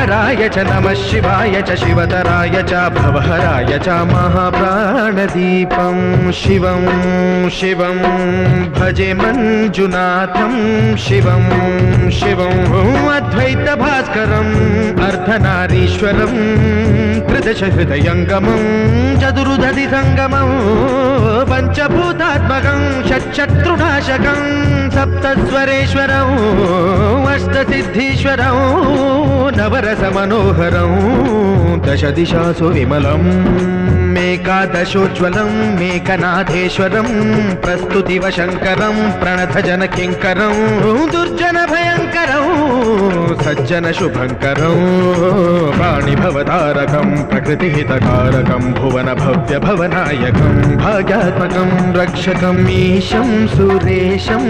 शङ्कराय च नमः शिवाय च शिवतराय च भवहराय च महाप्राणदीपं शिवं शिवं भजे मञ्जुनाथं शिवं शिवं अद्वैतभास्करम् अर्धनारीश्वरं त्रिदशहृदयङ्गमं चतुर्दधिसङ्गमं पञ्चभूतात्मकं षट्शत्रुनाशकं सप्तस्वरेश्वरं अष्टसिद्धीश्वरं नवरसमनोहरं दशदिशासु विमलं मेकादशोज्ज्वलं मेकनाथेश्वरं प्रस्तुतिव शङ्करं प्रणतजनकिङ्करं दुर्जनभयङ्करं सज्जनशुभङ्करं वाणिभवतारकं प्रकृतिहितकारकं भुवनभव्यभवनायकं भाग्यात्मकं रक्षकम् ईशं सुरेशं